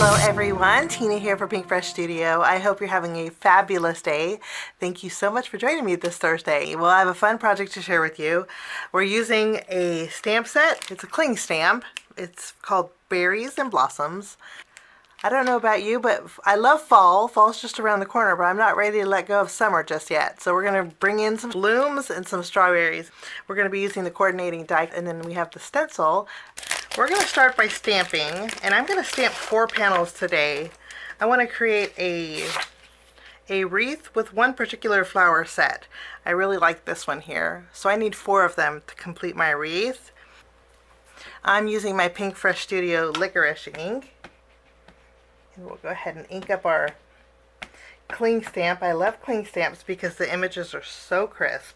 Hello everyone, Tina here for Pinkfresh Studio. I hope you're having a fabulous day. Thank you so much for joining me this Thursday. Well, I have a fun project to share with you. We're using a stamp set. It's a cling stamp. It's called Berries and Blossoms. I don't know about you, but I love fall. Fall's just around the corner, but I'm not ready to let go of summer just yet. So we're going to bring in some blooms and some strawberries. We're going to be using the coordinating die, and then we have the stencil. We're going to start by stamping, and I'm going to stamp 4 panels today. I want to create a wreath with one particular flower set. I really like this one here, so I need 4 of them to complete my wreath. I'm using my Pinkfresh Studio licorice ink. And we'll go ahead and ink up our cling stamp. I love cling stamps because the images are so crisp.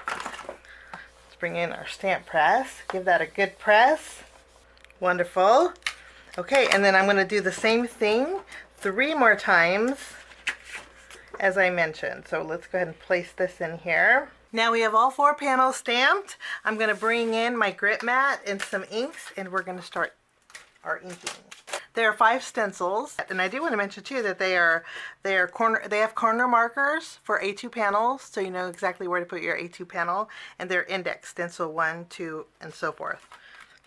Let's bring in our stamp press. Give that a good press. Wonderful. Okay, and then I'm going to do the same thing 3 more times as I mentioned. So let's go ahead and place this in here. Now we have all 4 panels stamped. I'm going to bring in my grit mat and some inks, and we're going to start our inking. There are 5 stencils, and I do want to mention too that they have corner markers for A2 panels, so you know exactly where to put your A2 panel, and they're indexed, stencil 1, 2, and so forth.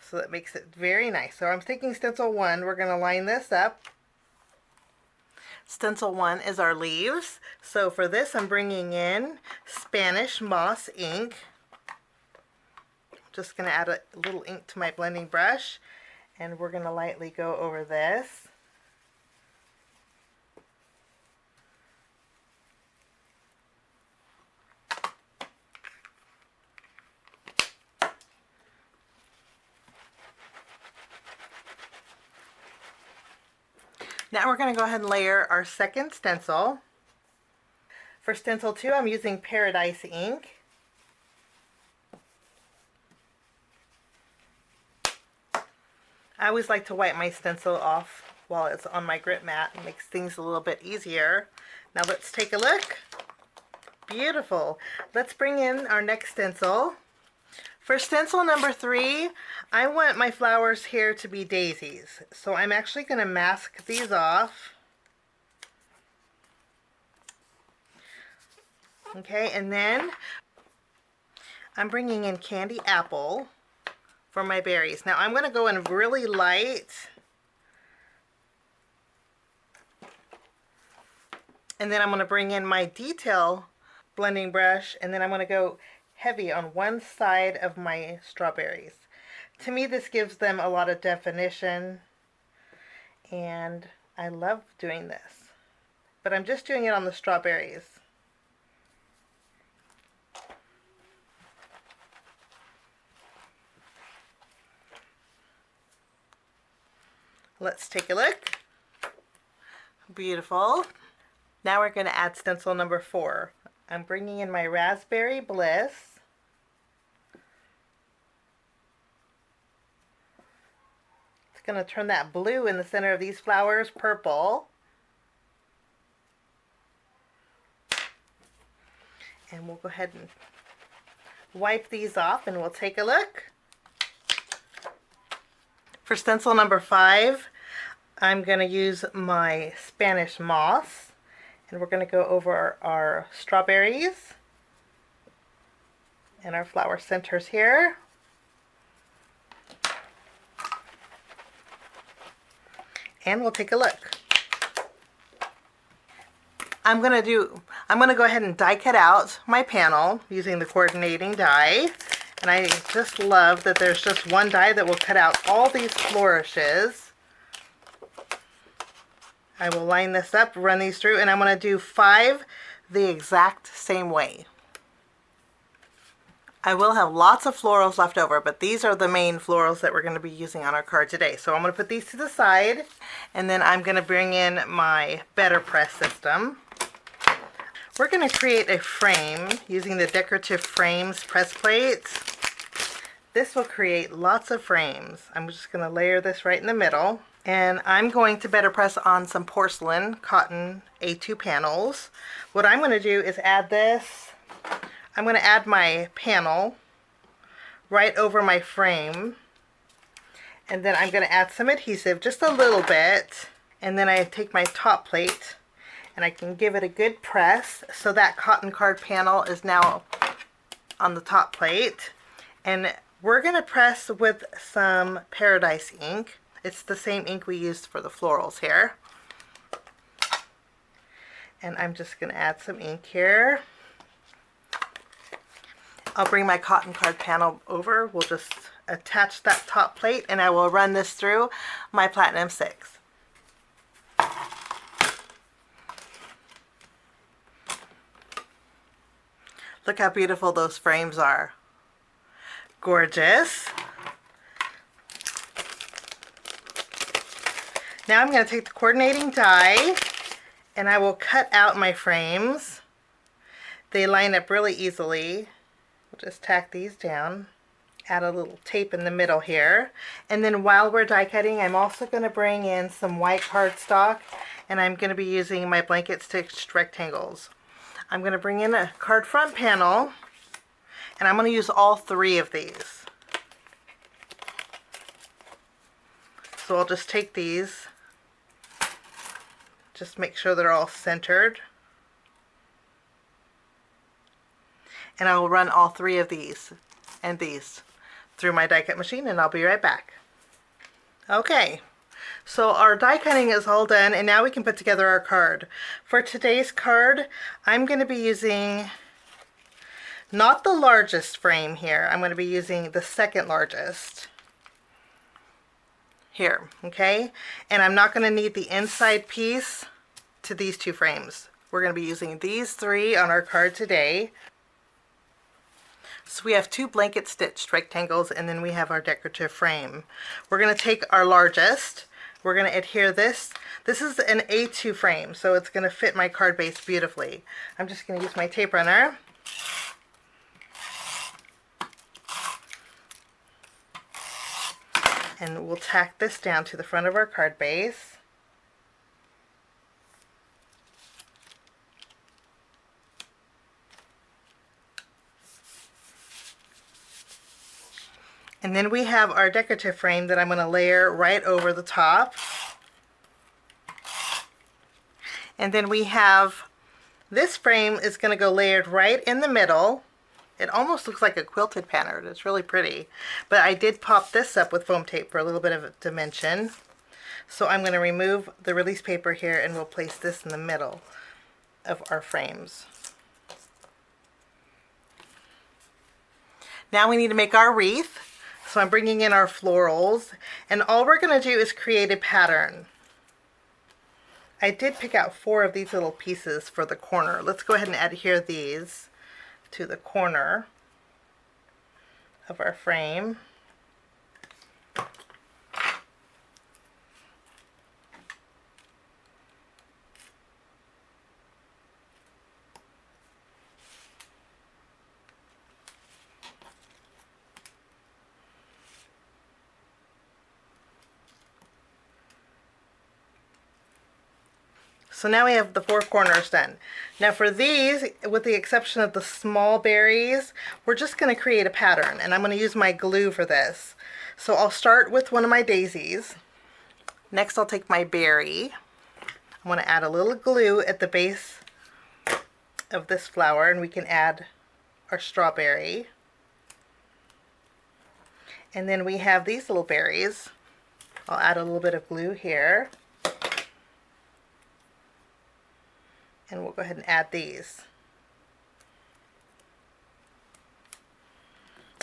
So that makes it very nice. So I'm taking stencil 1, we're going to line this up. Stencil 1 is our leaves. So for this I'm bringing in Spanish moss ink. Just going to add a little ink to my blending brush. And we're going to lightly go over this. Now we're going to go ahead and layer our second stencil. For stencil 2, I'm using Paradise ink. I always like to wipe my stencil off while it's on my grit mat. It makes things a little bit easier. Now let's take a look. Beautiful. Let's bring in our next stencil. For stencil number 3, I want my flowers here to be daisies. So I'm actually going to mask these off. Okay, and then I'm bringing in Candy Apple for my berries. Now I'm going to go in really light and then I'm going to bring in my detail blending brush, and then I'm going to go heavy on one side of my strawberries. To me this gives them a lot of definition, and I love doing this, but I'm just doing it on the strawberries. Let's take a look. Beautiful. Now we're going to add stencil number 4. I'm bringing in my Raspberry Bliss. It's going to turn that blue in the center of these flowers purple. And we'll go ahead and wipe these off and we'll take a look. For stencil number 5, I'm going to use my Spanish moss, and we're going to go over our strawberries and our flower centers here. And we'll take a look. I'm going to go ahead and die cut out my panel using the coordinating die. And I just love that there's just one die that will cut out all these flourishes. I will line this up, run these through, and I'm going to do 5 the exact same way. I will have lots of florals left over, but these are the main florals that we're going to be using on our card today. So I'm going to put these to the side, and then I'm going to bring in my BetterPress system. We're going to create a frame using the Decorative Frames press plates. This will create lots of frames. I'm just going to layer this right in the middle. And I'm going to BetterPress on some porcelain cotton A2 panels. What I'm going to do is add this. I'm going to add my panel right over my frame. And then I'm going to add some adhesive, just a little bit. And then I take my top plate and I can give it a good press. So that cotton card panel is now on the top plate. And we're going to press with some Paradise ink. It's the same ink we used for the florals here. And I'm just going to add some ink here. I'll bring my cotton card panel over. We'll just attach that top plate and I will run this through my Platinum 6. Look how beautiful those frames are. Gorgeous. Now I'm going to take the coordinating die and I will cut out my frames. They line up really easily. We'll just tack these down. Add a little tape in the middle here. And then while we're die cutting, I'm also going to bring in some white cardstock and I'm going to be using my blanket stitched rectangles. I'm going to bring in a card front panel and I'm going to use all 3 of these. So I'll just take these, just make sure they're all centered. And I will run all 3 of these and these through my die cut machine and I'll be right back. Okay, so our die cutting is all done and now we can put together our card. For today's card, I'm going to be using not the largest frame here. I'm going to be using the second largest here, okay? And I'm not going to need the inside piece to these 2 frames. We're going to be using these 3 on our card today. So we have 2 blanket stitched rectangles and then we have our decorative frame. We're going to take our largest. We're going to adhere this. This is an A2 frame, so it's going to fit my card base beautifully. I'm just going to use my tape runner. And we'll tack this down to the front of our card base. And then we have our decorative frame that I'm going to layer right over the top. And then we have this frame is going to go layered right in the middle. It almost looks like a quilted pattern. It's really pretty. But I did pop this up with foam tape for a little bit of dimension. So I'm going to remove the release paper here and we'll place this in the middle of our frames. Now we need to make our wreath. So I'm bringing in our florals and all we're going to do is create a pattern. I did pick out 4 of these little pieces for the corner. Let's go ahead and adhere these to the corner of our frame. So now we have the 4 corners done. Now for these, with the exception of the small berries, we're just going to create a pattern and I'm going to use my glue for this. So I'll start with one of my daisies. Next I'll take my berry. I want to add a little glue at the base of this flower and we can add our strawberry. And then we have these little berries. I'll add a little bit of glue here. And we'll go ahead and add these.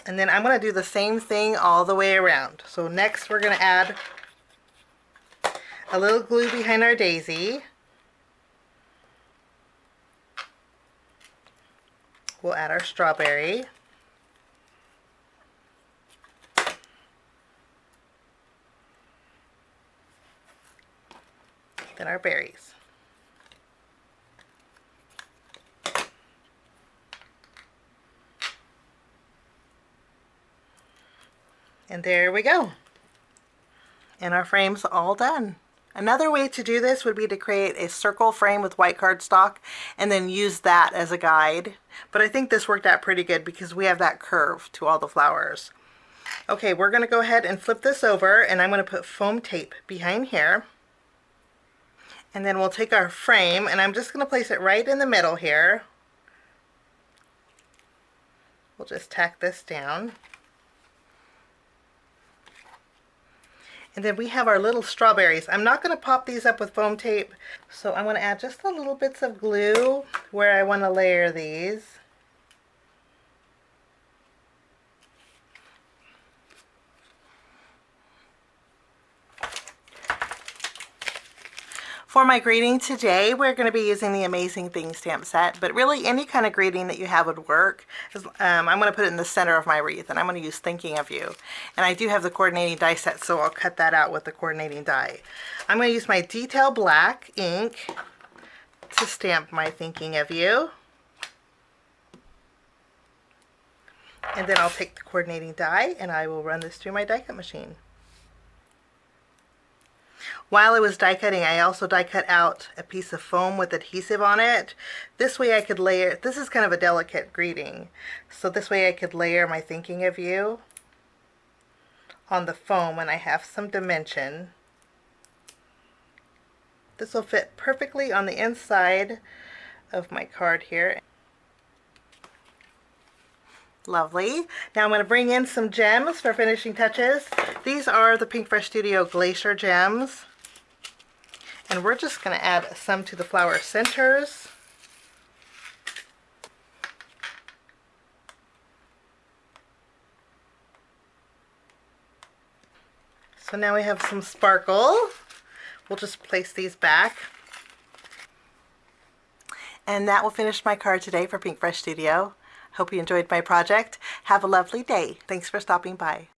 And then I'm going to do the same thing all the way around. So next we're going to add a little glue behind our daisy. We'll add our strawberry. Then our berries. And there we go. And our frame's all done. Another way to do this would be to create a circle frame with white cardstock and then use that as a guide. But I think this worked out pretty good because we have that curve to all the flowers. Okay, we're going to go ahead and flip this over, and I'm going to put foam tape behind here. And then we'll take our frame, and I'm just going to place it right in the middle here. We'll just tack this down. And then we have our little strawberries. I'm not going to pop these up with foam tape, so I'm going to add just a little bits of glue where I want to layer these. For my greeting today, we're going to be using the Amazing Things stamp set, but really any kind of greeting that you have would work. I'm going to put it in the center of my wreath, and I'm going to use Thinking of You. And I do have the coordinating die set, so I'll cut that out with the coordinating die. I'm going to use my detail black ink to stamp my Thinking of You. And then I'll take the coordinating die, and I will run this through my die cut machine. While I was die cutting, I also die cut out a piece of foam with adhesive on it. This way I could layer, this is kind of a delicate greeting, so this way I could layer my Thinking of You on the foam and I have some dimension. This will fit perfectly on the inside of my card here. Lovely. Now I'm going to bring in some gems for finishing touches. These are the Pinkfresh Studio Glacier gems. And we're just going to add some to the flower centers. So now we have some sparkle. We'll just place these back. And that will finish my card today for Pinkfresh Studio. Hope you enjoyed my project. Have a lovely day. Thanks for stopping by.